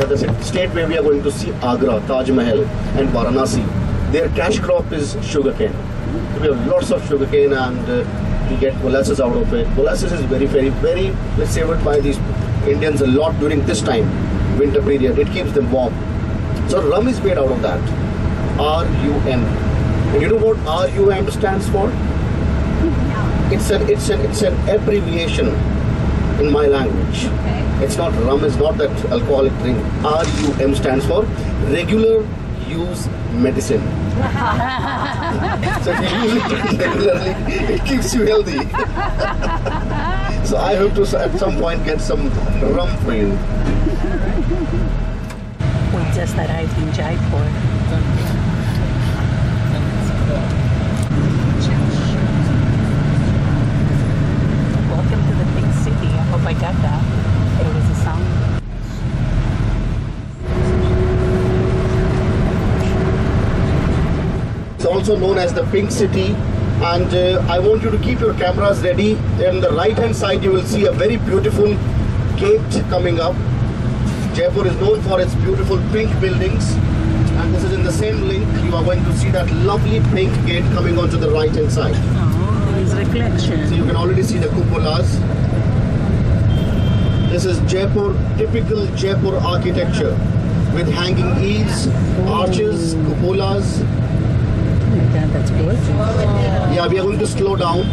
the state where we are going to see Agra, Taj Mahal and Varanasi, their cash crop is sugarcane. We have lots of sugarcane and we get molasses out of it. Molasses is very favored by these Indians a lot during this time, winter period. It keeps them warm. So rum is made out of that. RUM. And you know what RUM stands for? It's an abbreviation in my language. Okay. It's not rum, it's not that alcoholic drink. RUM stands for regular use medicine. So if you use it regularly, it keeps you healthy. So I hope to at some point get some rum for you. We just arrived in Jaipur. Welcome to the big city. I hope I got that. It was a sound. It's also known as the Pink City, and I want you to keep your cameras ready. On the right hand side you will see a very beautiful gate coming up. Jaipur is known for its beautiful pink buildings, and this is in the same link. You are going to see that lovely pink gate coming onto the right hand side. Oh, there's reflection. So you can already see the cupolas. This is Jaipur, typical Jaipur architecture with hanging eaves, arches, cupolas. Oh my God, that's gorgeous. Yeah, we are going to slow down.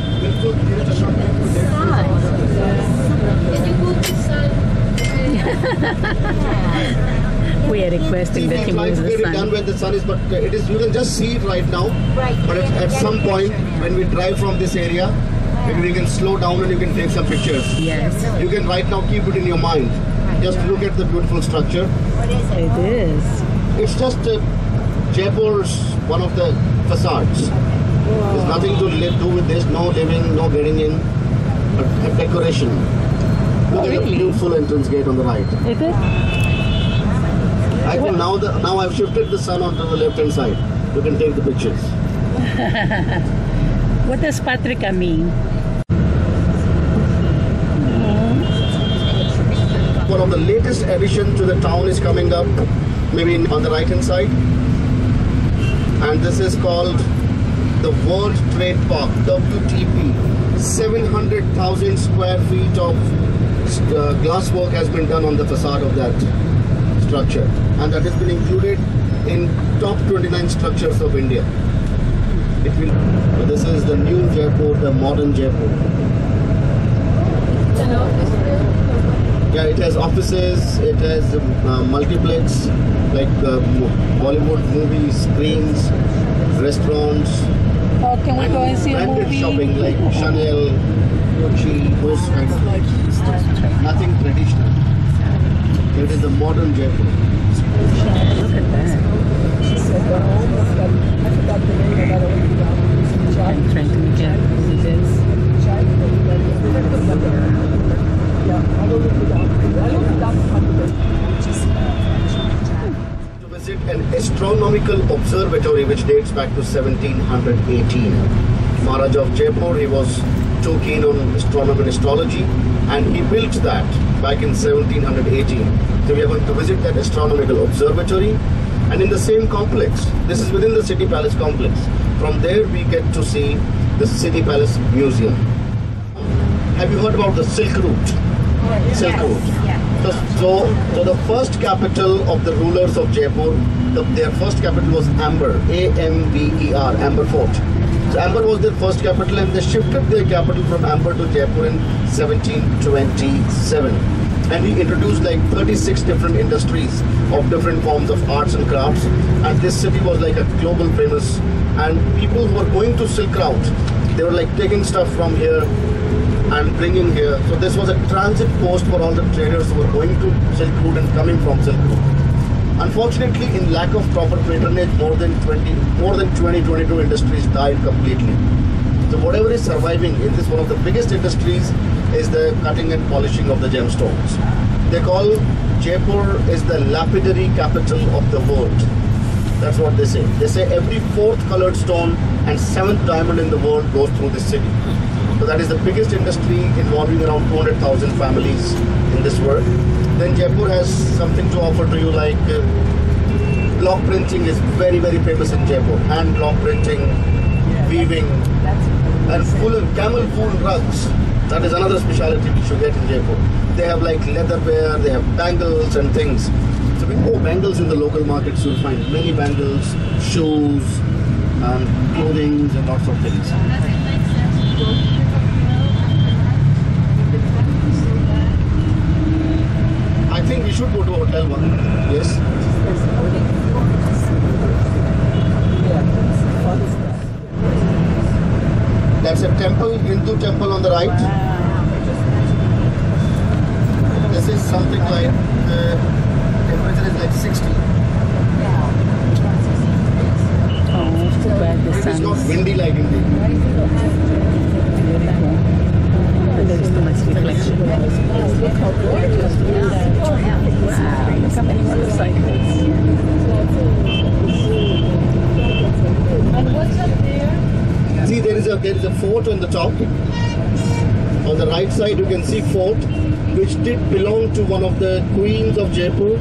We are requesting that you move the sun. Done where the sun is, but it is. You can just see it right now. But at some point, when we drive from this area, maybe we can slow down and you can take some pictures. Yes. You can right now keep it in your mind. Just look at the beautiful structure. It is. It's just Jaipur's one of the facades. There's nothing to do with this. No living, no getting in, but a decoration. Look at the beautiful entrance gate on the right. Is it? I think now I've shifted the sun onto the left hand side. You can take the pictures. What does Patrika mean? One of the latest addition to the town is coming up, maybe on the right hand side. And this is called the World Trade Park, WTP. 700,000 square feet of glass work has been done on the facade of that structure, and that has been included in top 29 structures of India. So this is the new Jaipur, the modern Jaipur. Yeah, it has offices, it has multiplex, like Bollywood movie screens, restaurants. Oh, can we go and see a movie? Shopping like Chanel, Gucci, those kind of things. Nothing traditional. It is the modern Jaipur. Look at that. I'm trying to make out who it is. To visit an astronomical observatory which dates back to 1718. Maharaja of Jaipur, he was too keen on astronomy and astrology, and he built that back in 1718. So we are going to visit that astronomical observatory, and in the same complex, this is within the City Palace complex. From there we get to see the City Palace Museum. Have you heard about the Silk Route? Silk Route. Yeah. So the first capital of the rulers of Jaipur, their first capital was Amber, A-M-B-E-R, Amber Fort. So Amber was their first capital, and they shifted their capital from Amber to Jaipur in 1727. And he introduced like 36 different industries of different forms of arts and crafts. And this city was like a global famous. And people who were going to Silk Route, they were like taking stuff from here and bringing here. So this was a transit post for all the traders who were going to Silk Route and coming from Silk Route. Unfortunately, in lack of proper patronage, more than 22 industries died completely. So whatever is surviving in this, one of the biggest industries is the cutting and polishing of the gemstones. They call Jaipur is the lapidary capital of the world. That's what they say. They say every 4th colored stone and 7th diamond in the world goes through this city. So that is the biggest industry involving around 200,000 families in this world. Then Jaipur has something to offer to you like block printing is very famous in Jaipur. Hand block printing, weaving, and camel wool rugs. That is another specialty which you get in Jaipur. They have like leatherware, they have bangles and things. So bangles in the local markets, you'll find many bangles, shoes, and clothing and lots of things. I think we should go to Hotel 1. Yes. That's a temple, Hindu temple on the right. This is something like temperature is like 60. Oh, too bad the sun It's not windy like India. and there's too much reflection. Wow, look how gorgeous. Wow, look how many motorcycles. And what's up there? See, there is a fort on the top. On the right side, you can see fort, which did belong to one of the queens of Jaipur.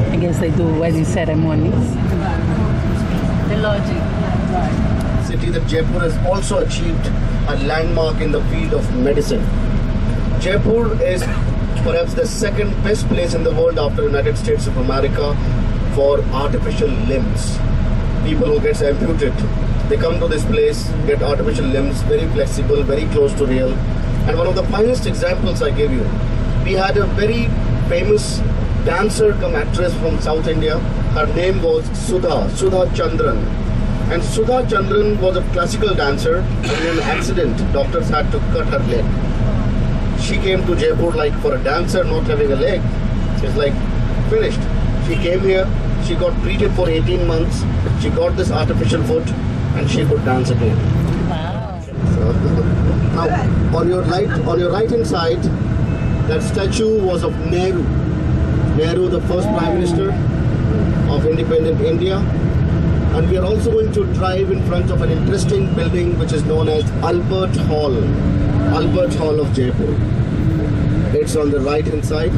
I guess they do wedding ceremonies. The logic. City that Jaipur has also achieved a landmark in the field of medicine. Jaipur is perhaps the second best place in the world after United States of America for artificial limbs. People who get amputed, they come to this place, get artificial limbs, very flexible, very close to real. And one of the finest examples I gave you, we had a very famous dancer come actress from South India. Her name was Sudha Chandran. And Sudha Chandran was a classical dancer, and in an accident, doctors had to cut her leg. She came to Jaipur like for a dancer not having a leg. She's like, finished. She came here, she got treated for 18 months, she got this artificial foot, and she could dance again. Wow. So, now, on your right hand side, that statue was of Nehru. Nehru, the first Prime Minister of independent India. And we are also going to drive in front of an interesting building which is known as Albert Hall of Jaipur. It's on the right hand side.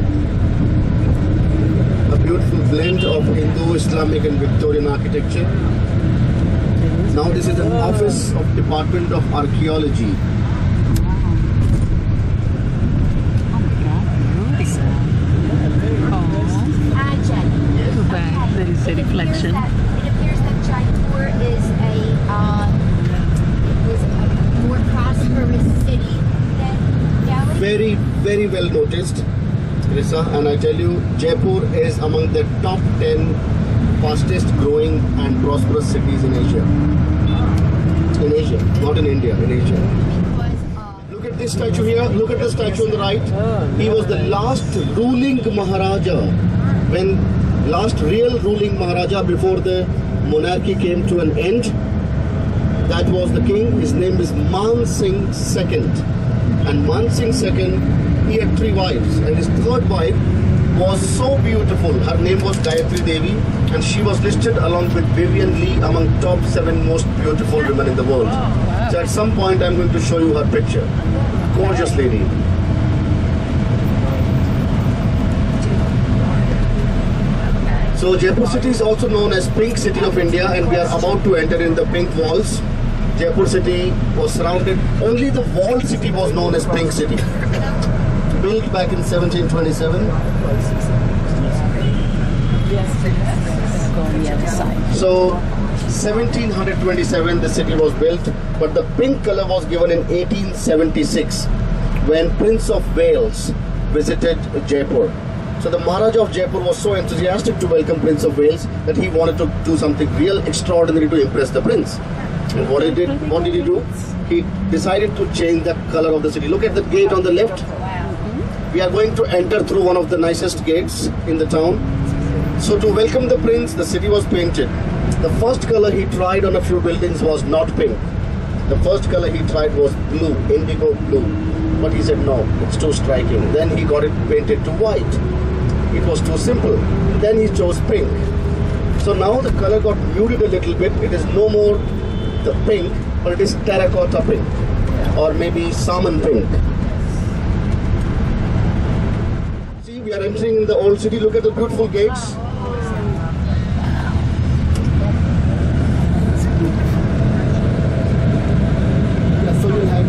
A beautiful blend of Hindu, Islamic and Victorian architecture. Now this is an office of Department of Archaeology. Too bad there is a reflection. It appears that Jaipur is a more prosperous city than Delhi. Very well noticed, Risa, and I tell you, Jaipur is among the top 10 fastest growing and prosperous cities in Asia. In Asia, not in India, in Asia. Look at this statue here, look at the statue on the right. He was the last ruling Maharaja, last real ruling Maharaja before the monarchy came to an end. That was the king. His name is Man Singh II. And Man Singh II, he had 3 wives, and his 3rd wife was so beautiful. Her name was Gayatri Devi, and she was listed along with Vivian Lee among top 7 most beautiful women in the world. So at some point I'm going to show you her picture. Gorgeous lady. So Jaipur city is also known as Pink City of India, and we are about to enter in the pink walls. Jaipur city was surrounded, only the walled city was known as Pink City. Built back in 1727. Go on the other side. So 1727 the city was built, but the pink color was given in 1876 when Prince of Wales visited Jaipur. So the Maharaja of Jaipur was so enthusiastic to welcome Prince of Wales that he wanted to do something real extraordinary to impress the prince. And what did he do? He decided to change the color of the city. Look at the gate on the left. We are going to enter through one of the nicest gates in the town. So to welcome the prince, the city was painted. The first color he tried on a few buildings was not pink. The first color he tried was blue, indigo blue. But he said, no, it's too striking. Then he got it painted to white. It was too simple. Then he chose pink. So now the color got muted a little bit. It is no more the pink, but it is terracotta pink. Or maybe salmon pink. See, we are entering in the old city. Look at the beautiful gates. Yeah, so we'll have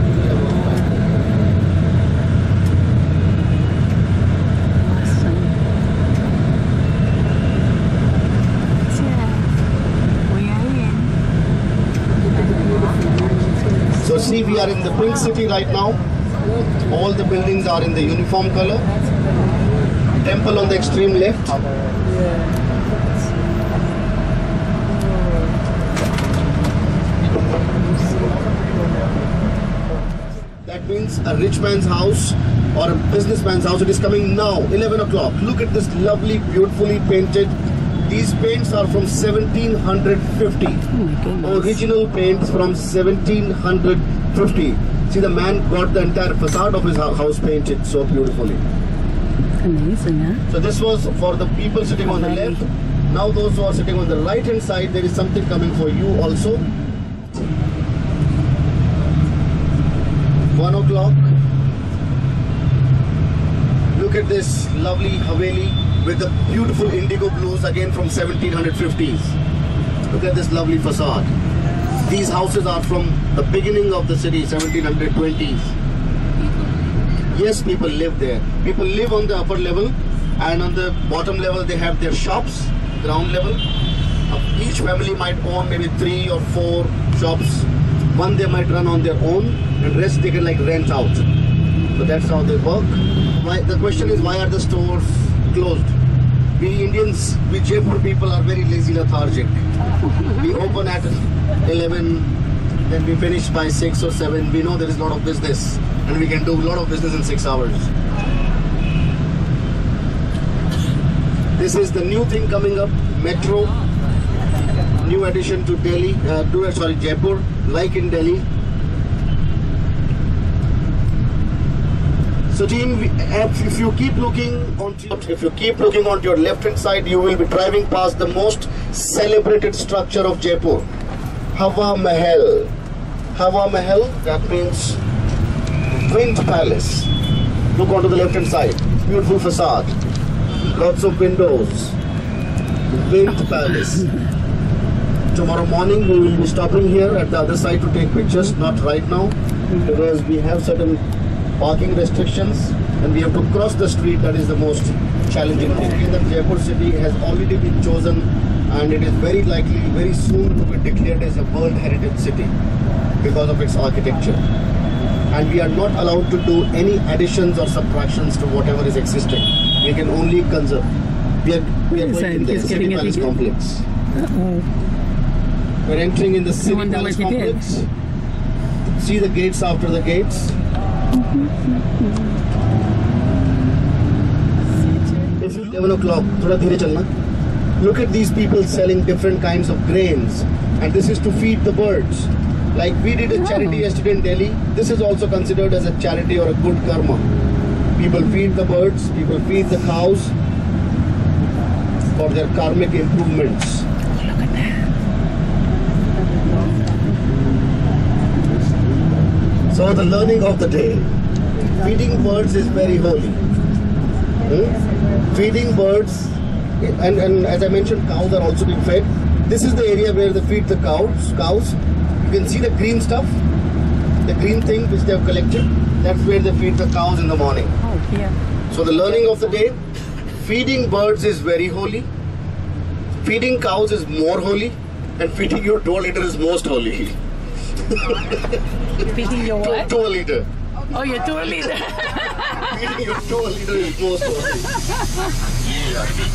see, we are in the pink city right now. All the buildings are in the uniform color. Temple on the extreme left. That means a rich man's house or a businessman's house. It is coming now, 11 o'clock. Look at this lovely, beautifully painted. These paints are from 1750. Original paints from 1750. See, the man got the entire facade of his house painted so beautifully. Amazing, huh? So this was for the people sitting on the left. Now those who are sitting on the right hand side, there is something coming for you also. 1 o'clock. Look at this lovely Haveli with the beautiful indigo blues again from 1750s. Look at this lovely facade. These houses are from the beginning of the city, 1720s. Yes, people live there. People live on the upper level, and on the bottom level they have their shops, ground level. Each family might own maybe 3 or 4 shops. One they might run on their own, and rest they can like rent out. So that's how they work. The question is, why are the stores closed? We Indians, we Jaipur people are very lazy, lethargic. We open at 11, then we finish by 6 or 7. We know there is a lot of business, and we can do a lot of business in 6 hours. This is the new thing coming up, metro. New addition to Delhi, Jaipur, like in Delhi. So team, if you keep looking onto your left hand side, you will be driving past the most celebrated structure of Jaipur, Hawa Mahal. Hawa Mahal, that means Wind Palace. Look onto the left hand side, beautiful facade, lots of windows, Wind Palace. Tomorrow morning we will be stopping here at the other side to take pictures, not right now, because we have certain parking restrictions and we have to cross the street. That is the most challenging thing. The Jaipur city has already been chosen, and it is very likely very soon to be declared as a World Heritage City because of its architecture. And we are not allowed to do any additions or subtractions to whatever is existing. We can only conserve. We are going in the City Palace complex. We're entering in the City Palace complex. See the gates after the gates. If you 11 o'clock, thoda dheere chalna. Look at these people selling different kinds of grains, and this is to feed the birds. Like we did a charity yesterday in Delhi. This is also considered as a charity or a good karma. People feed the birds, people feed the cows for their karmic improvements. So the learning of the day, feeding birds is very holy. Feeding birds, and as I mentioned, cows are also being fed. This is the area where they feed the cows. You can see the green stuff, the green thing which they have collected. That's where they feed the cows in the morning. Oh, yeah. So the learning of the day, feeding birds is very holy. Feeding cows is more holy, and feeding your 2 liter is most holy. Feeding your what? 2 liter. Oh, your 2 liter. Feeding your 2 liter is most holy.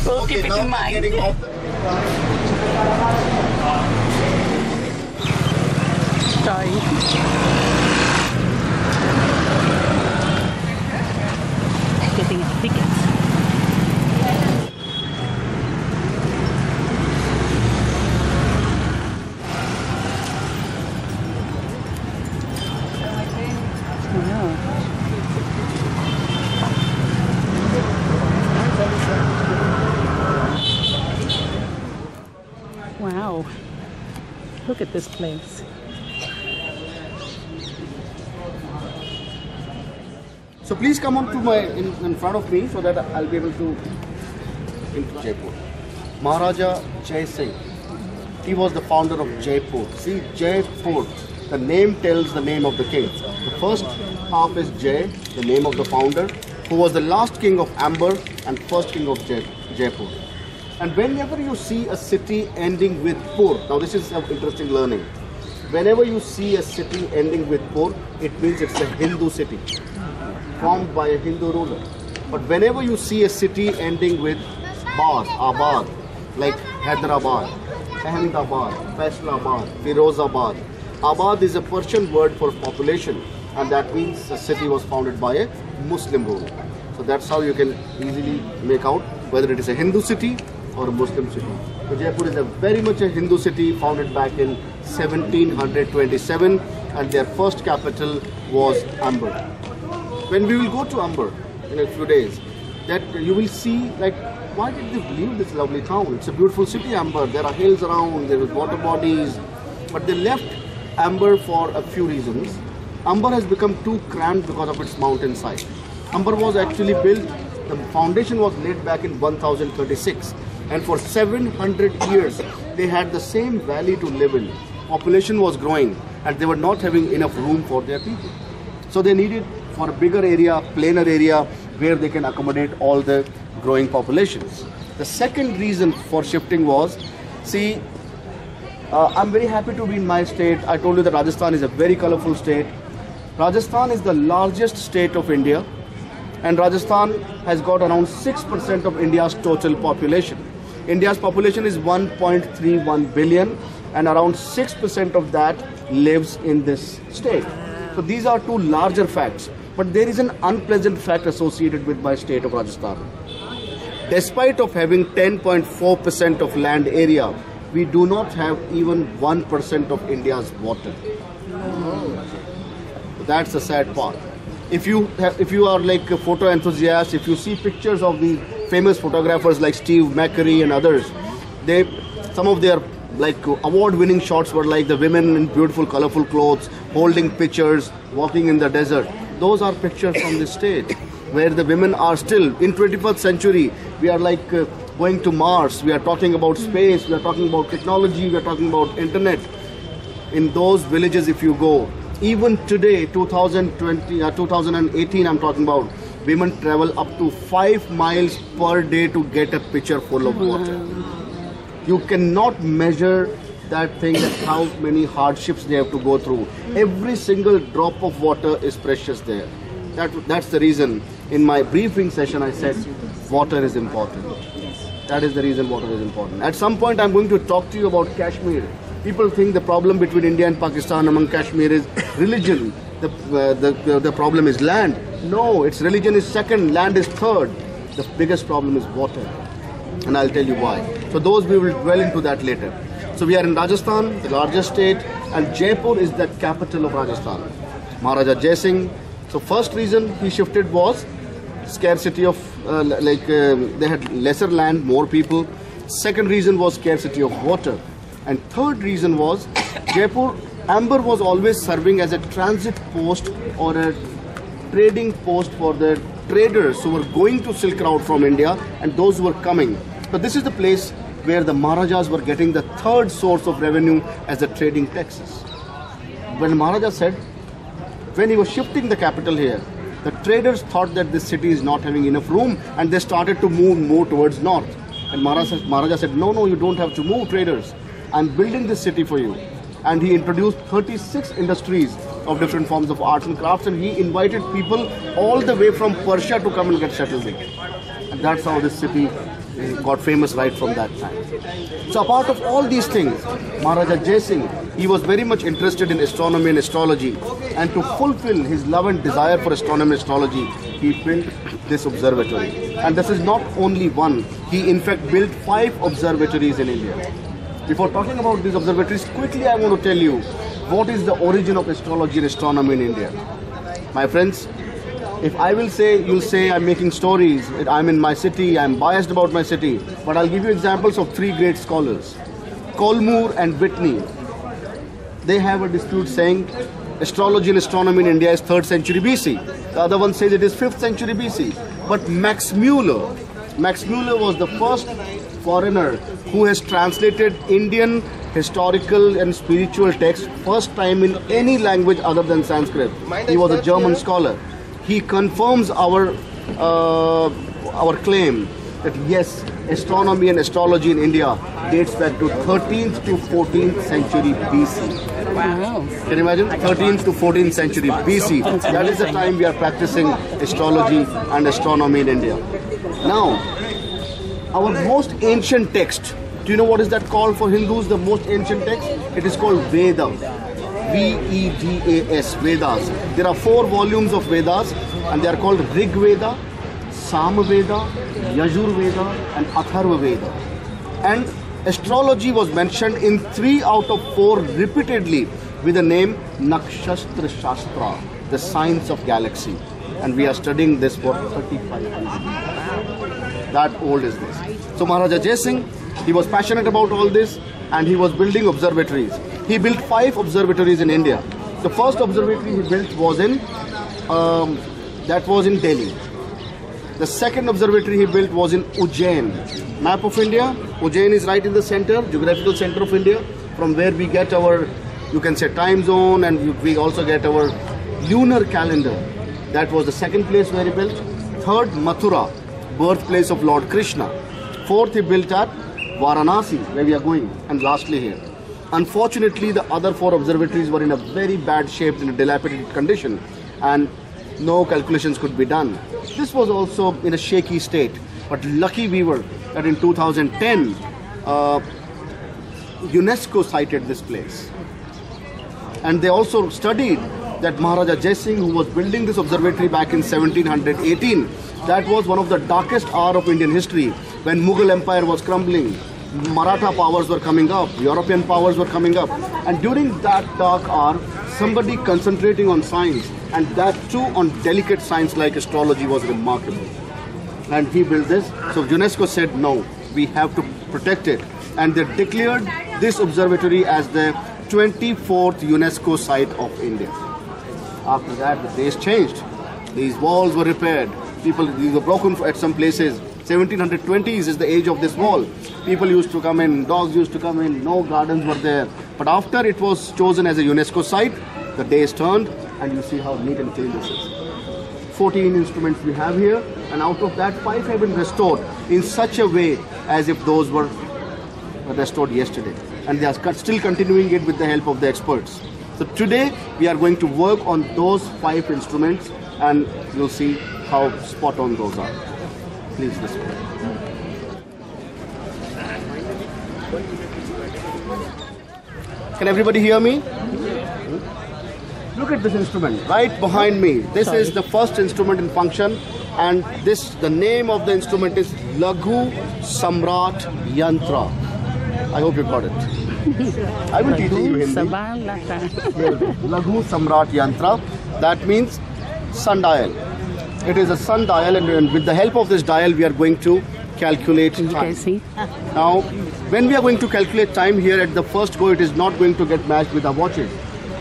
We'll keep it now in mind. getting off the... Sorry. Getting a ticket. look at this place. So please come on to in front of me so that I'll be able to into Jaipur. Maharaja Jai Singh. He was the founder of Jaipur. See, Jaipur, the name tells the name of the king. The first half is Jai, the name of the founder, who was the last king of Amber and first king of Jaipur. And whenever you see a city ending with Pur, now this is an interesting learning. Whenever you see a city ending with Pur, it means it's a Hindu city, formed by a Hindu ruler. But whenever you see a city ending with Bar, Abad, like Hyderabad, Ahmedabad, Faisalabad, Firozabad. Abad is a Persian word for population, and that means a city was founded by a Muslim ruler. So that's how you can easily make out whether it is a Hindu city or a Muslim city. So Jaipur is a very much a Hindu city, founded back in 1727, and their first capital was Amber. When we will go to Amber in a few days, that you will see, like, why did they leave this lovely town? It's a beautiful city, Amber. There are hills around, there are water bodies, but they left Amber for a few reasons. Amber has become too cramped because of its mountainside. Amber was actually built, the foundation was laid back in 1036, and for 700 years they had the same valley to live in. Population was growing and they were not having enough room for their people. So they needed for a bigger area, plainer area, where they can accommodate all the growing populations. The second reason for shifting was, see, I'm very happy to be in my state. I told you that Rajasthan is a very colorful state. Rajasthan is the largest state of India, and Rajasthan has got around 6% of India's total population. India's population is 1.31 billion, and around 6% of that lives in this state. So these are two larger facts, but there is an unpleasant fact associated with my state of Rajasthan. Despite of having 10.4% of land area, we do not have even 1% of India's water. That's the sad part. If you are like a photo enthusiast, if you see pictures of the famous photographers like Steve McCurry and others, some of their like award-winning shots were like the women in beautiful, colorful clothes, holding pictures, walking in the desert. Those are pictures from the state, where the women are still in 21st century. We are like going to Mars. We are talking about space. We are talking about technology. We are talking about internet. In those villages, if you go, even today, 2018, I'm talking about, women travel up to 5 miles per day to get a pitcher full of water. You cannot measure that thing, that how many hardships they have to go through. Every single drop of water is precious there. That's the reason in my briefing session I said water is important. That is the reason water is important. At some point I'm going to talk to you about Kashmir. People think the problem between India and Pakistan among Kashmir is religion. The problem is land. No, its religion is second, land is third. The biggest problem is water. And I'll tell you why. So those we will dwell into that later. So we are in Rajasthan, the largest state, and Jaipur is the capital of Rajasthan. Maharaja Jai Singh. So first reason he shifted was scarcity of, they had lesser land, more people. Second reason was scarcity of water. And third reason was Jaipur, Amber was always serving as a transit post or a trading post for the traders who were going to Silk Route from India and those who were coming. So this is the place where the Maharajas were getting the third source of revenue as the trading taxes. When Maharaja said, when he was shifting the capital here, the traders thought that this city is not having enough room and they started to move more towards north. And Maharaja said, no, you don't have to move, traders. I'm building this city for you. And he introduced 36 industries of different forms of arts and crafts, and he invited people all the way from Persia to come and get settled in. And that's how this city got famous right from that time. So apart of all these things, Maharaja Jai Singh, he was very much interested in astronomy and astrology, and to fulfill his love and desire for astronomy and astrology, he built this observatory. And this is not only one, he in fact built 5 observatories in India. Before talking about these observatories, quickly I want to tell you what is the origin of astrology and astronomy in India. My friends, if I will say, you'll say I'm making stories, I'm in my city, I'm biased about my city, but I'll give you examples of 3 great scholars, Colmore and Whitney. they have a dispute saying astrology and astronomy in India is 3rd century BC. The other one says it is 5th century BC. But Max Muller was the first foreigner who has translated Indian historical and spiritual texts first time in any language other than Sanskrit. He was a German scholar. He confirms our claim that yes, astronomy and astrology in India dates back to 13th to 14th century BC. Wow. Can you imagine? 13th to 14th century BC. That is the time we are practicing astrology and astronomy in India. Now, our most ancient text, do you know what is that called for Hindus, the most ancient text? It is called Veda. Vedas, Vedas. There are 4 volumes of Vedas and they are called Rig Veda, Sam Veda, Yajur Veda and Atharva Veda. And astrology was mentioned in 3 out of 4 repeatedly with the name Nakshatra Shastra, the science of galaxy. And we are studying this for 3500 years. That old is this. So Maharaja Jai Singh, he was passionate about all this and he was building observatories. He built 5 observatories in India. The first observatory he built was in Delhi. The second observatory he built was in Ujjain. Map of India, Ujjain is right in the center, geographical center of India, from where we get our, you can say, time zone, and we also get our lunar calendar. That was the second place where he built. Third, Mathura, birthplace of Lord Krishna. Fourth, he built at Varanasi, where we are going. And lastly here. Unfortunately, the other 4 observatories were in a very bad shape, in a dilapidated condition, and no calculations could be done. This was also in a shaky state, but lucky we were that in 2010, UNESCO cited this place. And they also studied that Maharaja Jai Singh, who was building this observatory back in 1718, that was one of the darkest hours of Indian history, when Mughal Empire was crumbling, Maratha powers were coming up, European powers were coming up. And during that dark hour, somebody concentrating on science, and that too on delicate science like astrology, was remarkable. And he built this. So UNESCO said, no, we have to protect it. And they declared this observatory as the 24th UNESCO site of India. After that, the days changed. These walls were repaired. These were broken at some places. 1720s is the age of this wall. People used to come in, dogs used to come in, no gardens were there. But after it was chosen as a UNESCO site, the days turned, and you see how neat and clean this is. 14 instruments we have here, and out of that 5 have been restored in such a way as if those were restored yesterday. And they are still continuing it with the help of the experts. So today we are going to work on those 5 instruments, and you'll see how spot on those are. Please listen. Can everybody hear me? Look at this instrument right behind me. This is the first instrument in function, and the name of the instrument is Laghu Samrat Yantra. I hope you got it. I will teach you Hindi. Laghu Samrat Yantra. That means sundial. It is a sundial, and with the help of this dial, we are going to calculate time. Now, when we are going to calculate time here at the first go, it is not going to get matched with our watches.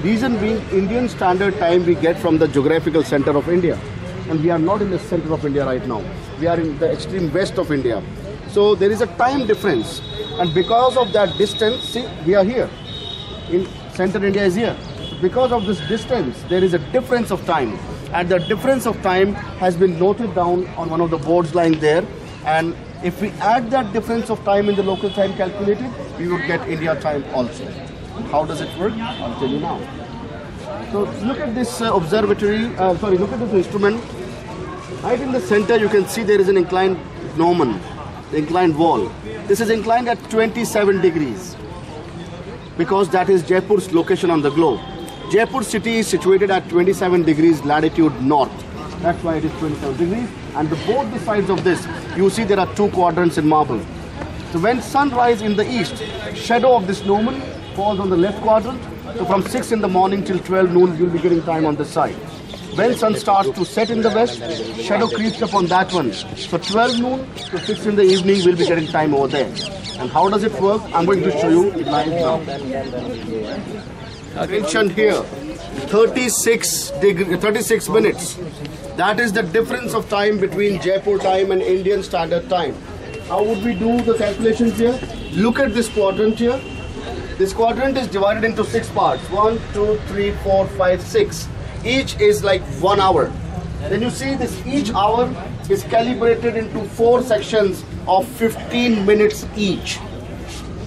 Reason being, Indian standard time we get from the geographical center of India, and we are not in the center of India right now. We are in the extreme west of India. So there is a time difference, and because of that distance, see, we are here. In center India is here. Because of this distance, there is a difference of time. And the difference of time has been noted down on one of the boards lying there. And if we add that difference of time in the local time calculated, we would get India time also. How does it work? I'll tell you now. So look at this observatory, look at this instrument. Right in the center, you can see there is an inclined gnomon, the inclined wall. This is inclined at 27 degrees because that is Jaipur's location on the globe. Jaipur city is situated at 27 degrees latitude north. That's why it is 27 degrees. And both the sides of this, you see there are 2 quadrants in marble. So when sunrise in the east, shadow of this gnomon falls on the left quadrant. So from 6 in the morning till 12 noon, you'll be getting time on this side. When sun starts to set in the west, shadow creeps up on that one. So 12 noon to 6 in the evening, we'll be getting time over there. And how does it work? I'm going to show you live now. mentioned here, 36 minutes. That is the difference of time between Jaipur time and Indian Standard Time. How would we do the calculations here? Look at this quadrant here. This quadrant is divided into 6 parts. 1, 2, 3, 4, 5, 6. Each is like 1 hour. Then you see this each hour is calibrated into 4 sections of 15 minutes each.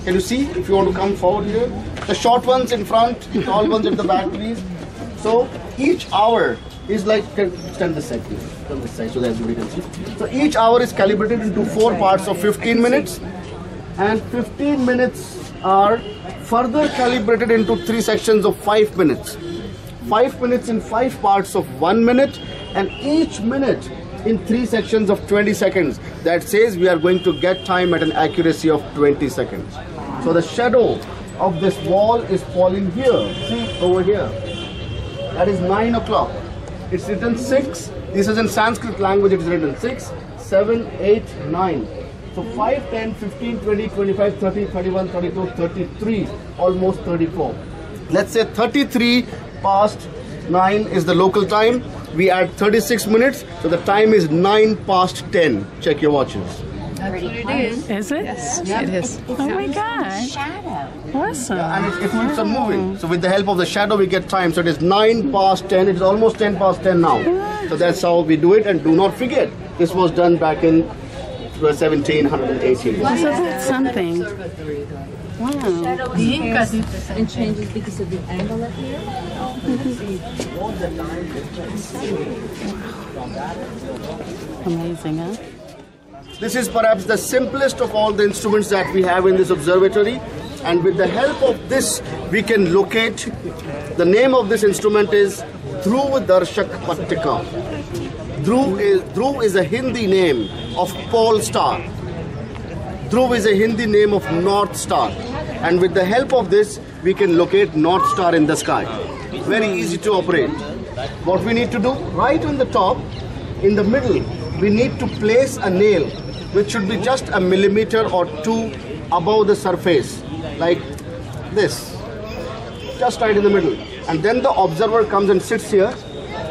Can you see? If you want to come forward here, the short ones in front, the tall ones at the back, please. So each hour is like, stand this side, please. Stand this side so that everybody can see. So each hour is calibrated into 4 parts of 15 minutes, and 15 minutes are further calibrated into 3 sections of 5 minutes. 5 minutes in 5 parts of 1 minute, and each minute in 3 sections of 20 seconds. That says we are going to get time at an accuracy of 20 seconds. So the shadow of this wall is falling here. See over here. That is 9 o'clock. It's written 6. This is in Sanskrit language. It is written 6, 7, 8, 9. So 5, 10, 15, 20, 25, 30, 31, 32, 33, almost 34. Let's say 33 past 9 is the local time. We add 36 minutes, so the time is 9 past 10. Check your watches. That's what it is. Is it? Yes, it is. Oh my God. Shadow. Awesome. Yeah, and it keeps on moving. So with the help of the shadow, we get time. So it is 9 past 10. It is almost 10 past 10 now. So that's how we do it. And do not forget, this was done back in 1718. So that's something. Wow. And changes because of the angle up here. Amazing, huh? This is perhaps the simplest of all the instruments that we have in this observatory, and with the help of this we can locate. The name of this instrument is Dhruv Darshak Pattika. Dhruv is a Hindi name of pole star. Dhruv is a Hindi name of North Star, and with the help of this we can locate North Star in the sky. Very easy to operate. What we need to do, right on the top, in the middle, we need to place a nail which should be just a millimeter or 2 above the surface, like this, just right in the middle. And then the observer comes and sits here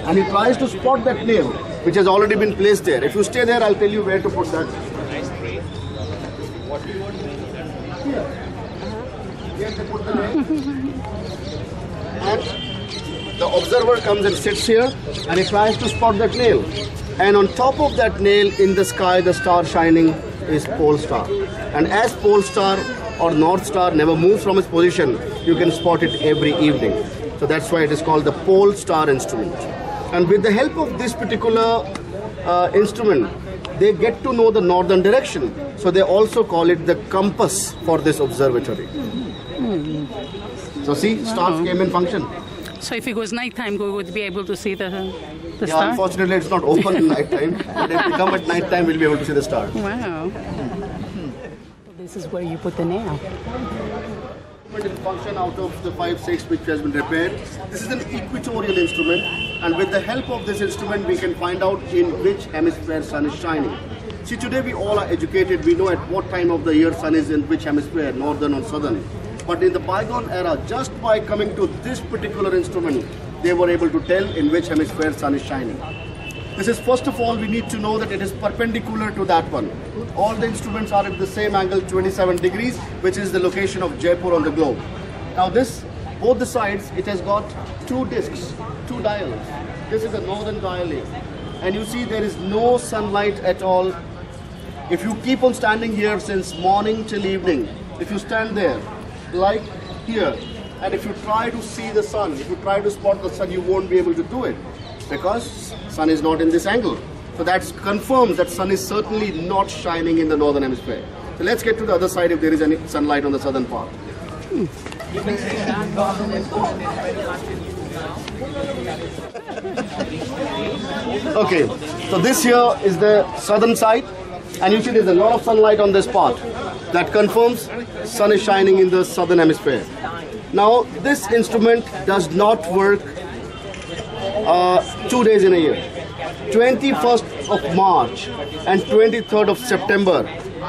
and he tries to spot that nail which has already been placed there. If you stay there, I'll tell you where to put that. Here they put the nail. And the observer comes and sits here and he tries to spot that nail. And on top of that nail in the sky, the star shining is pole star. And as pole star or North Star never moves from its position, you can spot it every evening. So that's why it is called the pole star instrument. And with the help of this particular instrument, they get to know the northern direction. So they also call it the compass for this observatory. So see, stars came in function. So if it was nighttime, we would be able to see the Yeah, star? unfortunately it's not open at night time. But if we come at night time, we'll be able to see the star. Wow. This is where you put the nail. In function out of the 5, 6 which has been repaired. This is an equatorial instrument, and with the help of this instrument we can find out in which hemisphere sun is shining. See, today we all are educated, we know at what time of the year sun is in which hemisphere, northern or southern. But in the bygone era, just by coming to this particular instrument, they were able to tell in which hemisphere sun is shining. This is, first of all, we need to know that it is perpendicular to that one. All the instruments are at the same angle, 27 degrees, which is the location of Jaipur on the globe. Now this, both the sides, it has got 2 discs, 2 dials. This is the northern dial A. And you see there is no sunlight at all. If you keep on standing here since morning till evening, if you stand there, like here, and if you try to see the sun, if you try to spot the sun, you won't be able to do it because sun is not in this angle. So that confirms that sun is certainly not shining in the northern hemisphere. So let's get to the other side if there is any sunlight on the southern part. Okay, so this here is the southern side, and you see there's a lot of sunlight on this part. That confirms sun is shining in the southern hemisphere. Now this instrument does not work 2 days in a year. 21st of March and 23rd of September,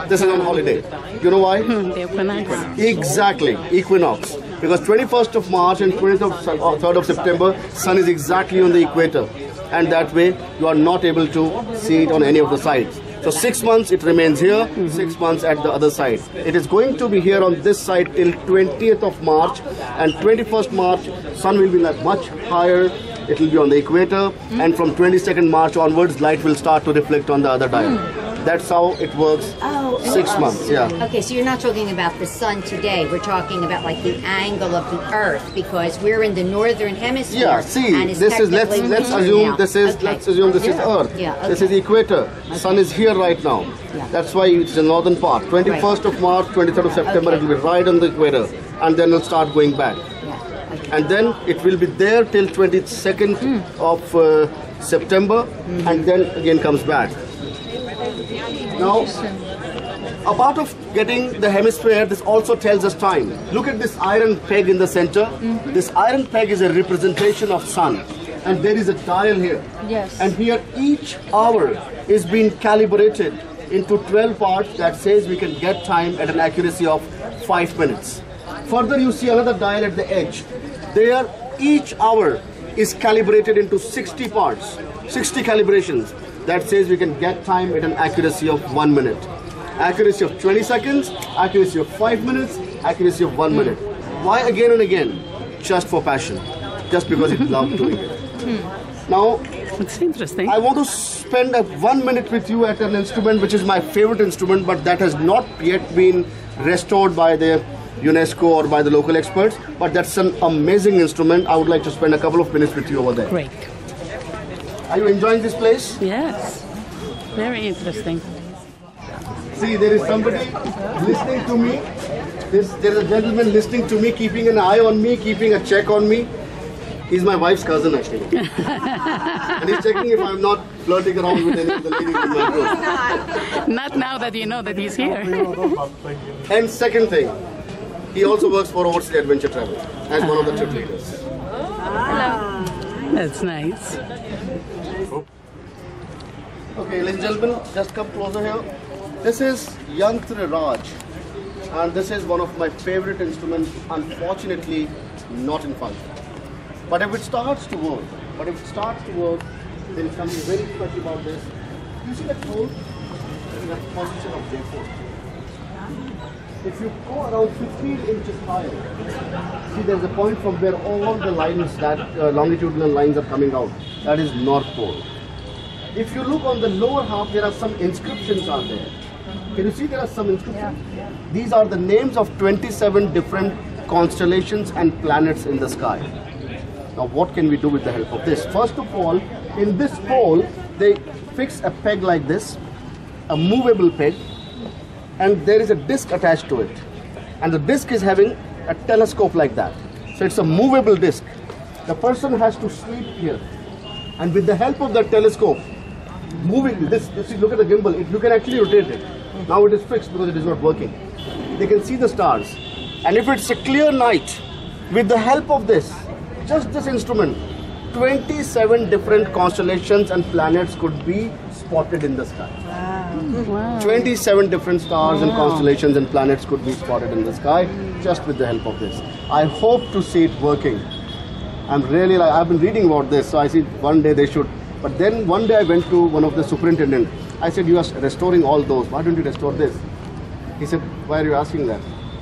this is on holiday. You know why? The equinox. Exactly, equinox. Because 21st of March and 3rd of September, sun is exactly on the equator, and that way you are not able to see it on any of the sides. So 6 months it remains here, 6 months at the other side. It is going to be here on this side till 20th of March, and 21st March sun will be like much higher. It will be on the equator, and from 22nd March onwards light will start to reflect on the other dial. That's how it works. 6 months, yeah. Okay, so you're not talking about the sun today. We're talking about like the angle of the Earth, because we're in the northern hemisphere. Yeah, see, and it's this is let's technically assume now. this is Okay. let's assume this is Earth. Yeah, okay. This is equator. Sun is here right now. Yeah. That's why it's the northern part. 21st of March, 23rd of September, Okay. it will be right on the equator, and then it'll start going back. Yeah, okay. And then it will be there till 22nd of September, and then again comes back. Now, a part of getting the hemisphere, this also tells us time. Look at this iron peg in the center. This iron peg is a representation of sun, and there is a dial here. Yes. And here each hour is being calibrated into 12 parts that says we can get time at an accuracy of 5 minutes. Further, you see another dial at the edge. There, each hour is calibrated into 60 parts, 60 calibrations. That says we can get time at an accuracy of 1 minute. Accuracy of 20 seconds, accuracy of 5 minutes, accuracy of 1 minute. Why again and again? Just for passion. Just because it loved doing it. Now, It's interesting. I want to spend 1 minute with you at an instrument which is my favorite instrument, but that has not yet been restored by the UNESCO or by the local experts. But that's an amazing instrument. I would like to spend a couple of minutes with you over there. Great. Are you enjoying this place? Yes. Very interesting. See, there is somebody listening to me. There's a gentleman listening to me, keeping an eye on me, keeping a check on me. He's my wife's cousin, actually. And he's checking if I'm not flirting around with any of the ladies in my group. Not now that you know that he's here. And second thing, he also works for Overseas Adventure Travel as one of the trip leaders. That's nice. Okay, ladies and gentlemen, just come closer here. This is Yantra, and this is one of my favorite instruments, unfortunately not in function. But if it starts to work, then something very special about this. You see that hole in the position of Jaipur? If you go around 15 inches higher, see there's a point from where all the lines, that longitudinal lines are coming out. That is North Pole. If you look on the lower half, there are some inscriptions are there. Can you see there are some inscriptions? Yeah. These are the names of 27 different constellations and planets in the sky. Now what can we do with the help of this? First of all, in this pole, they fix a peg like this, a movable peg, and there is a disc attached to it. And the disc is having a telescope like that. So it's a movable disc. The person has to sleep here. And with the help of that telescope, moving this, look at the gimbal, you can actually rotate it. Now it is fixed because it is not working. They can see the stars. And if it's a clear night, with the help of this, just this instrument, 27 different constellations and planets could be spotted in the sky. Wow. 27 different stars and constellations and planets could be spotted in the sky just with the help of this. I hope to see it working. I'm really like, I've been reading about this, so I see one day they should. But then one day I went to one of the superintendent. I said, you are restoring all those. Why don't you restore this? He said, why are you asking that?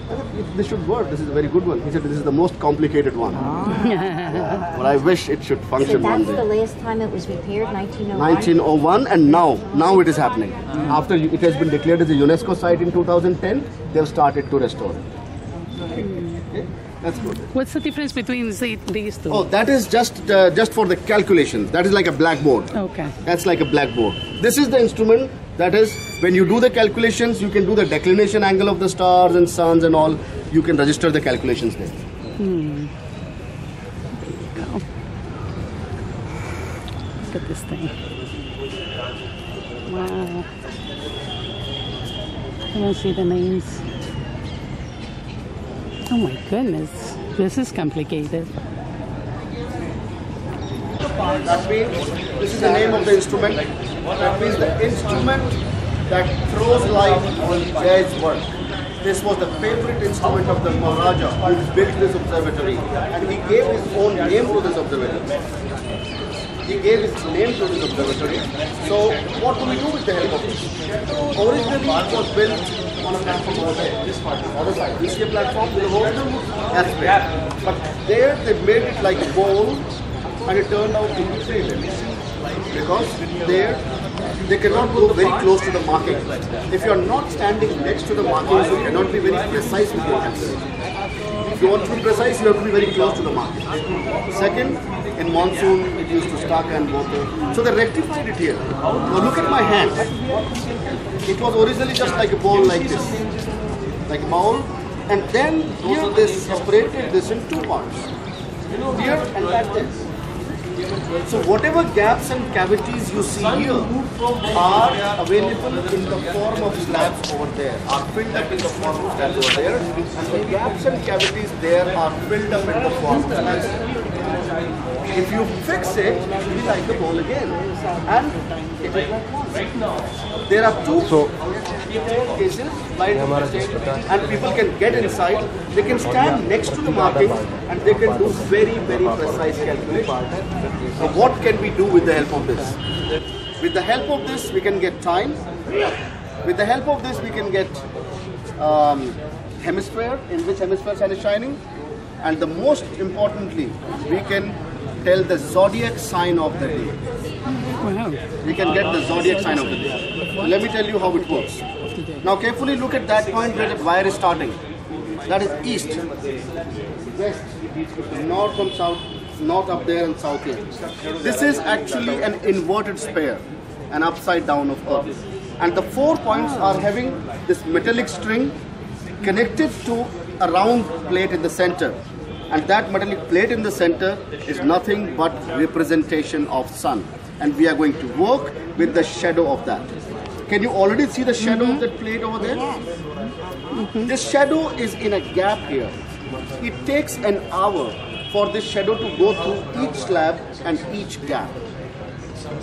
I said, this should work. This is a very good one. He said, this is the most complicated one. Yeah. But I wish it should function So one that's day. the last time it was repaired, 1901? 1901, and now it is happening. After it has been declared as a UNESCO site in 2010, they have started to restore it. Okay? That's good. What's the difference between these two? Oh, that is just for the calculations. That is like a blackboard. Okay. That's like a blackboard. This is the instrument that is, when you do the calculations, you can do the declination angle of the stars and suns and all. You can register the calculations there. Go. Look at this thing. Wow. I don't see the names. Oh my goodness. This is complicated. That means, this is the name of the instrument. That means the instrument that throws light on Jay's work. This was the favorite instrument of the Maharaja who built this observatory, and he gave his own name to this observatory. He gave his name to this observatory. So what do we do with the help of this? Originally it was built on a platform over there, this part, the other side. You see a platform with a hole? That's big. But there they made it like a bowl, and it turned out to be 3 limbs. Because there they cannot go very close to the marking. If you are not standing next to the markings, you cannot be very precise with your calculation. If you want to be precise, you have to be very close to the marking. Second, in monsoon, it used to stuck and water. So they rectified it here. Now look at my hand. It was originally just like a bowl like this. Like a bowl. And then here they separated this in 2 parts. Here and that this. So whatever gaps and cavities you see here are available in the form of slabs over there, are filled up in the form of slabs over there, and the gaps and cavities there are filled up in the form of slabs. If you fix it, it will be like the ball again, and it will like one. There are 2 cases, and people can get inside. They can stand next to the markings, and they can do very, very precise calculations. So what can we do with the help of this? With the help of this, we can get time. With the help of this, we can get hemisphere, in which hemisphere sun is shining. And the most importantly, we can tell the zodiac sign of the day. Wow. We can get the zodiac sign of the day. Let me tell you how it works. Now carefully look at that point where the wire is starting. That is east, west, north and south, north up there and south here. This is actually an inverted sphere, an upside down of Earth. And the 4 points are having this metallic string connected to a round plate in the center. And that metallic plate in the center is nothing but representation of sun. And we are going to work with the shadow of that. Can you already see the shadow of that plate over there? This shadow is in a gap here. It takes an hour for this shadow to go through each slab and each gap.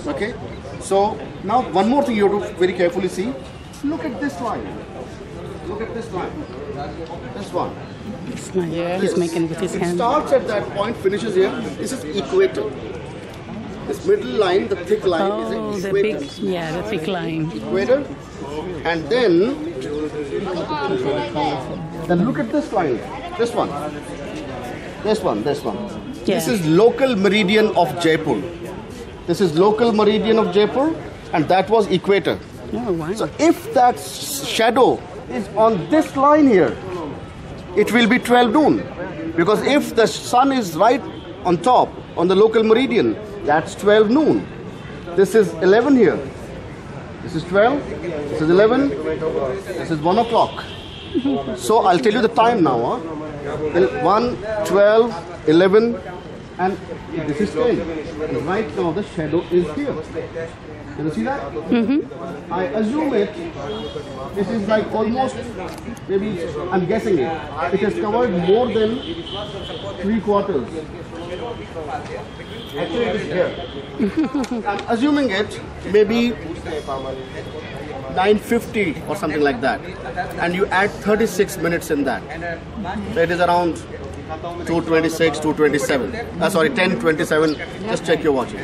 Okay? So now one more thing you have to very carefully see. Look at this line. Look at this line. This one. He's making with his It hand. starts at that point, finishes here. This is equator. This middle line, the thick line, is the equator. big, the thick line. Equator. And then look at this line. This one. This one. Yeah. This is local meridian of Jaipur. This is local meridian of Jaipur, and that was equator. Oh, wow. So if that shadow is on this line here, it will be 12 noon. Because if the sun is right on top, on the local meridian, that's 12 noon. This is 11 here. This is 12. This is 11. This is 1 o'clock. So I'll tell you the time now. 1, 12, 11, and this is 10. And right now the shadow is here. Can you see that? I assume this is like almost, maybe I'm guessing it. It has covered more than 3/4. Actually it is here. I'm assuming it maybe 9:50 or something like that. And you add 36 minutes in that. So it is around 2:26, 2:27. Sorry, 10:27. Just check your watches.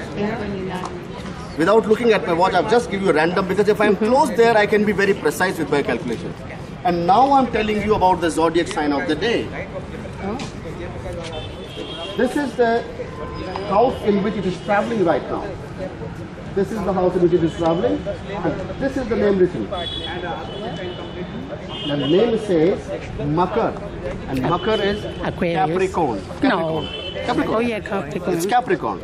Without looking at my watch, I've just give you a random, because if I'm close there, I can be very precise with my calculation. And now I'm telling you about the zodiac sign of the day. This is the house in which it is traveling right now. This is the house in which it is traveling, and this is the name written. The name says Makar, and Makar is Aquarius. Capricorn. No. Capricorn. Oh, yeah, Capricorn. It's Capricorn.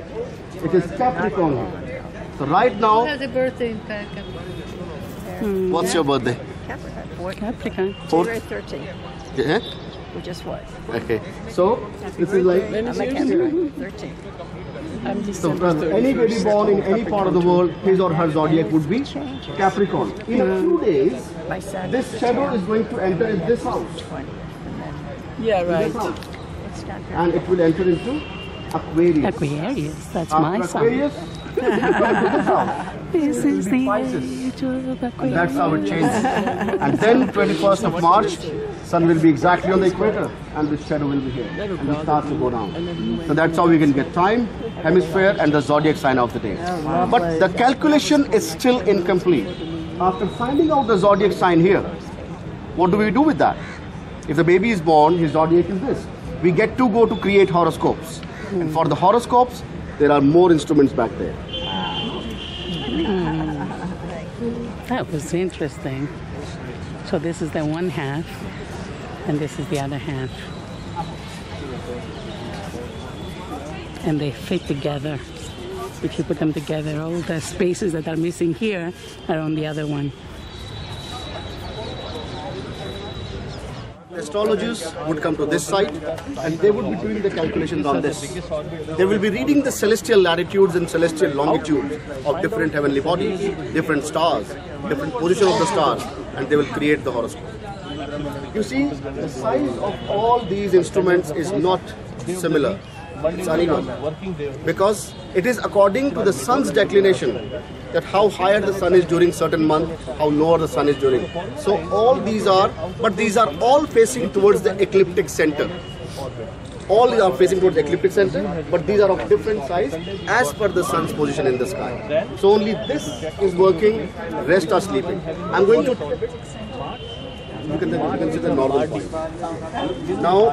It is Capricorn here. So right now, Has a birthday in Capricorn. what's your birthday? Capricorn. Fourth? February 13th, Yeah? which is what? Okay. So this is like, I'm a Capricorn, 13th. so anybody born in any part of the world, his or her zodiac would be Capricorn. In a few days, My son this shadow is going to enter in this house. 20. Yeah, This house. It's not And it will enter into Aquarius. Aquarius. That's After my son. Aquarius, This is the Spices. age of And that's how it changes. And then 21st of March, sun will be exactly on the equator and the shadow will be here. And it starts to go down. So that's how we can get time, hemisphere and the zodiac sign of the day. But the calculation is still incomplete. After finding out the zodiac sign here, what do we do with that? If the baby is born, his zodiac is this. We get to go to create horoscopes. And for the horoscopes, there are more instruments back there. That was interesting. So this is the one half, and this is the other half. And they fit together. If you put them together, all the spaces that are missing here are on the other one. Astrologers would come to this site and they would be doing the calculations on this. They will be reading the celestial latitudes and celestial longitudes of different heavenly bodies, different stars, different position of the stars, and they will create the horoscope. You see, the size of all these instruments is not similar. It's uneven because it is according to the sun's declination, that how higher the sun is during certain month, how lower the sun is during. So all these are, but these are all facing towards the ecliptic center. All are facing towards the ecliptic center, but these are of different size as per the sun's position in the sky. So only this is working, rest are sleeping. I'm going to you can consider normal point. Now,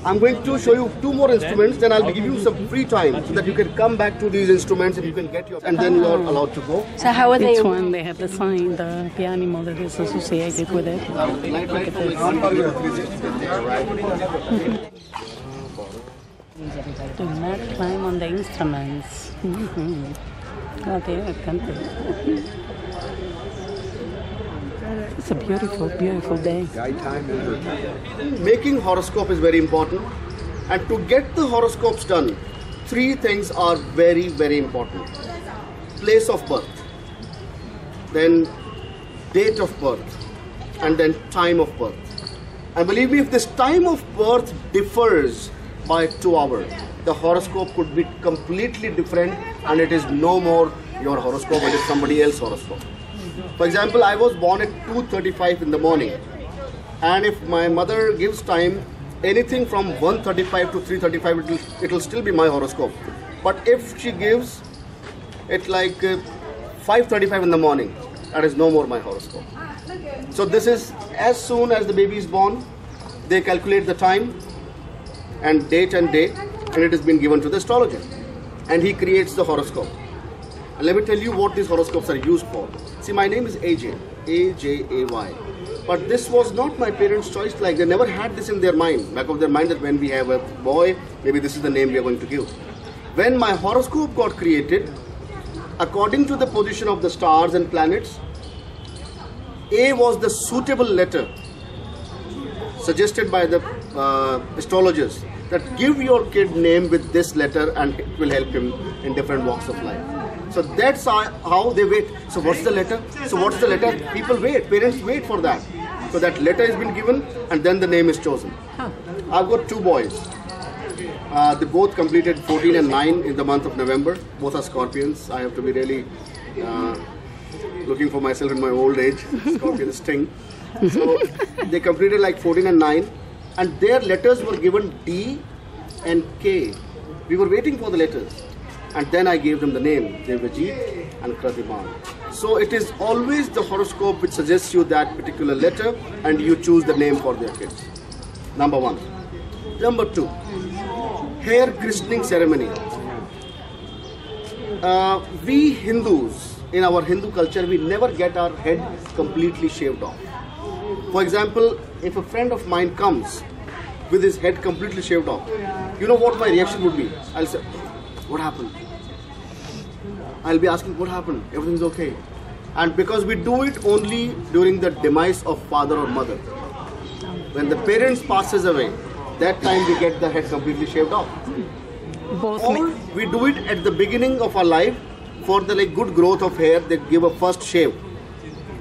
I'm going to show you two more instruments, then I'll give you some free time so that you can come back to these instruments and you can get your, and then you are allowed to go. So how are Each they? one, they have the sign, the animal that is associated with it. Do not climb on the instruments. Oh, they are country. It's a beautiful, beautiful day. Making horoscope is very important, and to get the horoscopes done, three things are very, very important. Place of birth, then date of birth, and then time of birth. And believe me, if this time of birth differs by 2 hours, the horoscope could be completely different and it is no more your horoscope, it is somebody else's horoscope. For example, I was born at 2:35 in the morning, and if my mother gives time anything from 1:35 to 3:35, it will still be my horoscope. But if she gives it like 5:35 in the morning, that is no more my horoscope. So this is as soon as the baby is born, they calculate the time and date and day, and it has been given to the astrologer, and he creates the horoscope. And let me tell you what these horoscopes are used for. See, my name is AJ, A-J-A-Y. But this was not my parents' choice. Like, they never had this in their mind, back of their mind, that when we have a boy, maybe this is the name we are going to give. When my horoscope got created, according to the position of the stars and planets, A was the suitable letter suggested by the astrologers, that give your kid name with this letter and it will help him in different walks of life. So that's how they wait. So what's the letter? So what's the letter? People wait, parents wait for that. So that letter has been given and then the name is chosen. I've got two boys. They both completed 14 and 9 in the month of November. Both are Scorpions. I have to be really looking for myself in my old age. Scorpion sting. So they completed like 14 and 9 and their letters were given D and K. We were waiting for the letters. And then I gave them the name, Devajit and Kratiman. So it is always the horoscope which suggests you that particular letter and you choose the name for their kids. Number one. Number two, hair christening ceremony. We Hindus, in our Hindu culture, we never get our head completely shaved off. For example, if a friend of mine comes with his head completely shaved off, you know what my reaction would be? I'll say, what happened? I'll be asking, what happened? Everything's okay. And because we do it only during the demise of father or mother. When the parents passes away, that time we get the head completely shaved off. Or we do it at the beginning of our life for the good growth of hair, they give a first shave.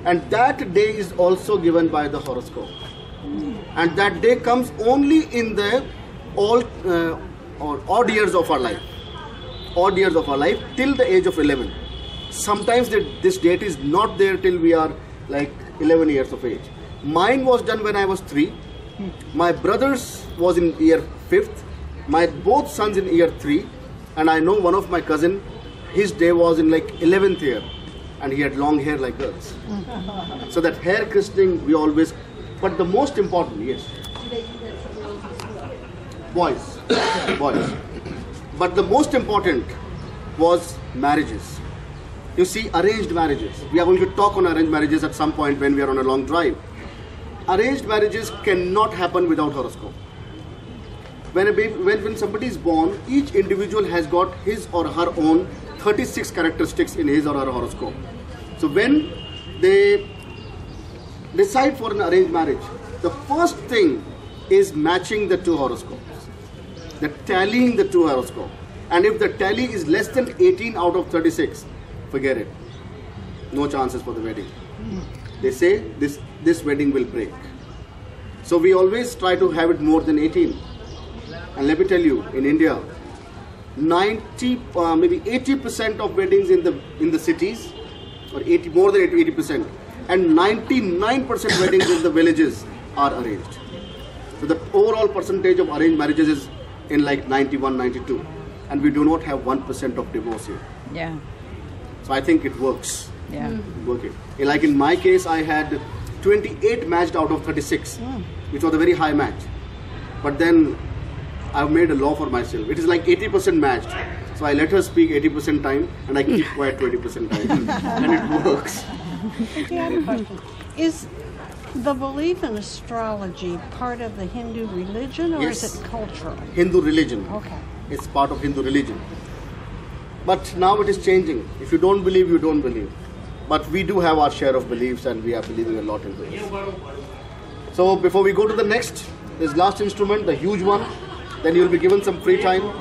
And that day is also given by the horoscope. And that day comes only in the odd years of our life. odd years of our life till the age of 11. Sometimes this date is not there till we are like 11 years of age. Mine was done when I was 3. My brother's was in year 5th. My both sons in year 3. And I know one of my cousin, his day was in like 11th year. And he had long hair like girls. So that hair christening we always, but the most important, yes. Boys. But the most important was marriages. You see, arranged marriages. We are going to talk on arranged marriages at some point when we are on a long drive. Arranged marriages cannot happen without horoscope. When somebody is born, each individual has got his or her own 36 characteristics in his or her horoscope. So when they decide for an arranged marriage, the first thing is matching the 2 horoscopes. The tallying the 2 horoscopes. And if the tally is less than 18 out of 36, forget it. No chances for the wedding. They say this wedding will break. So we always try to have it more than 18. And let me tell you, in India, maybe 80% of weddings in the cities, or more than 80%, and 99% weddings in the villages are arranged. So the overall percentage of arranged marriages is in like 91, 92, and we do not have 1% of divorce here. Yeah. So I think it works. Yeah. Working. Like in my case, I had 28 matched out of 36, which was a very high match. But then I've made a law for myself. It is like 80% matched. So I let her speak 80% time and I keep quiet 20% time. And it works. I have a question. Is the belief in astrology part of the Hindu religion or Yes. is it cultural? Hindu religion. Okay. It's part of Hindu religion. But now it is changing. If you don't believe, you don't believe. But we do have our share of beliefs and we are believing a lot in this. So before we go to the next, this last instrument, the huge one, then you'll be given some free time.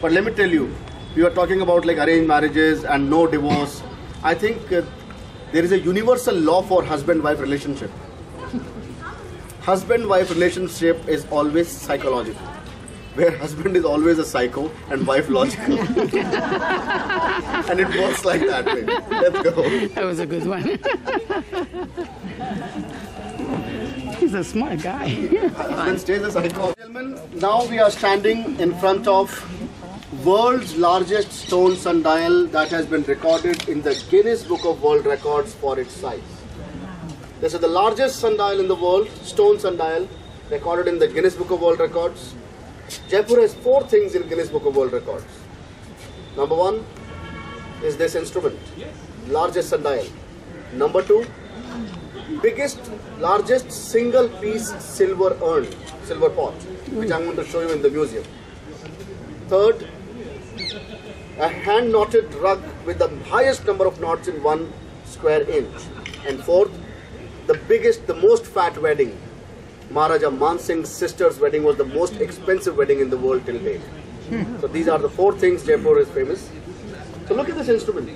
But let me tell you, we are talking about like arranged marriages and no divorce. I think there is a universal law for husband-wife relationship. Husband-wife relationship is always psychological, where husband is always a psycho and wife logical. And it works like that way. Let's go. That was a good one. He's a smart guy. Husband stays a psycho. Gentlemen, now we are standing in front of world's largest stone sundial that has been recorded in the Guinness Book of World Records for its size. This is the largest sundial in the world, stone sundial, recorded in the Guinness Book of World Records. Jaipur has 4 things in Guinness Book of World Records. Number 1 is this instrument, largest sundial. Number 2, largest single piece silver urn, silver pot, which I'm going to show you in the museum. Third, a hand knotted rug with the highest number of knots in 1 square inch. And fourth, the most fat wedding. Maharaja Man Singh's sister's wedding was the most expensive wedding in the world till date. So these are the 4 things Jaipur is famous. So look at this instrument.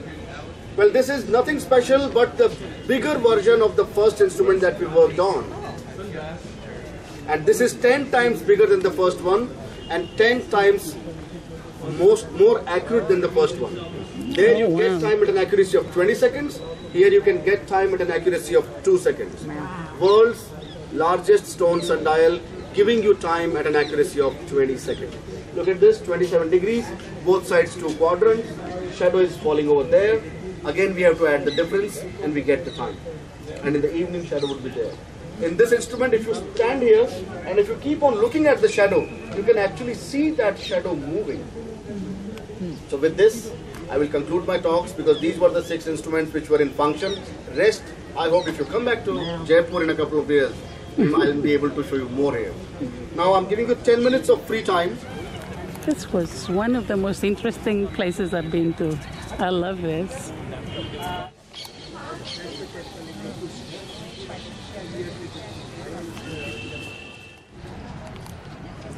Well, this is nothing special but the bigger version of the first instrument that we worked on. And this is 10 times bigger than the first one and 10 times more accurate than the first one. There you get time at an accuracy of 20 seconds. Here you can get time at an accuracy of 2 seconds. World's largest stone sundial, giving you time at an accuracy of 20 seconds. Look at this, 27 degrees, both sides 2 quadrants, shadow is falling over there. Again we have to add the difference and we get the time. And in the evening shadow would be there. In this instrument, if you stand here and if you keep on looking at the shadow, you can actually see that shadow moving. So with this, I will conclude my talks because these were the 6 instruments which were in function. Rest, I hope if you come back to Jaipur in a couple of days, I'll be able to show you more here. Now I'm giving you 10 minutes of free time. This was one of the most interesting places I've been to. I love this.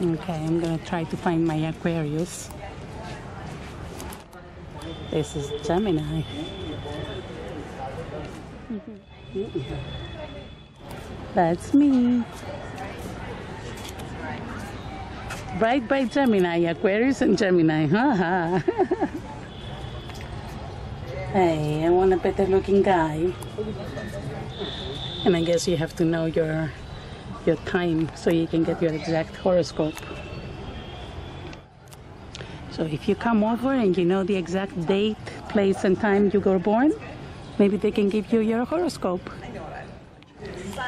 Okay, I'm gonna try to find my Aquarius. This is Gemini. That's me. Right by Gemini, Aquarius and Gemini. Haha. Hey, I want a better looking guy. And I guess you have to know your time so you can get your exact horoscope. So if you come over and you know the exact date, place and time you were born, maybe they can give you your horoscope.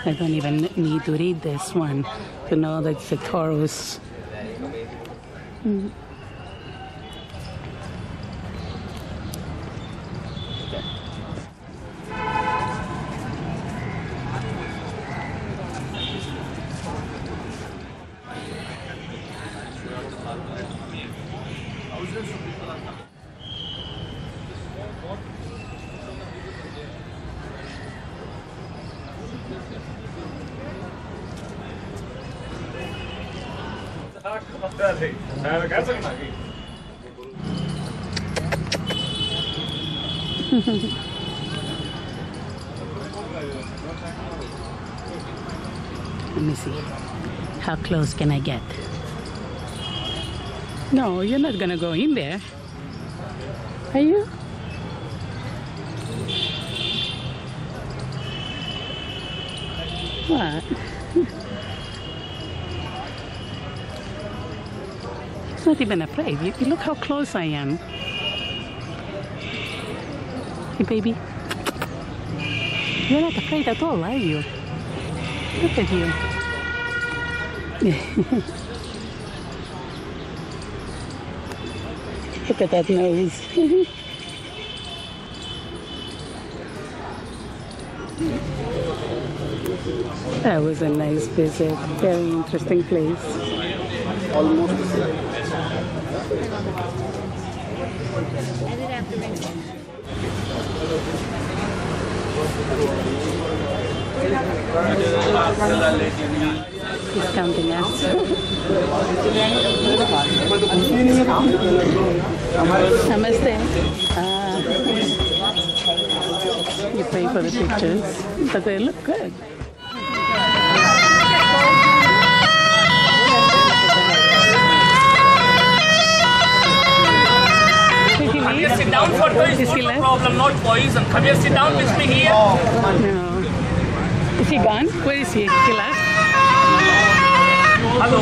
I don't even need to read this one to know that it's a Taurus. Let me see. How close can I get? No, you're not gonna go in there. Are you? What? He's not even afraid. You look how close I am. Hey, baby. You're not afraid at all, are you? Look at you. Look at that nose. That was a nice visit. Very interesting place. Almost the same. He's counting us. Namaste. You pay for the pictures, but they look good. Khabir, sit down. Photo is not a problem, not poison. Khabir, sit down with me here. No. Is he gone? Where is he? He left? Hello.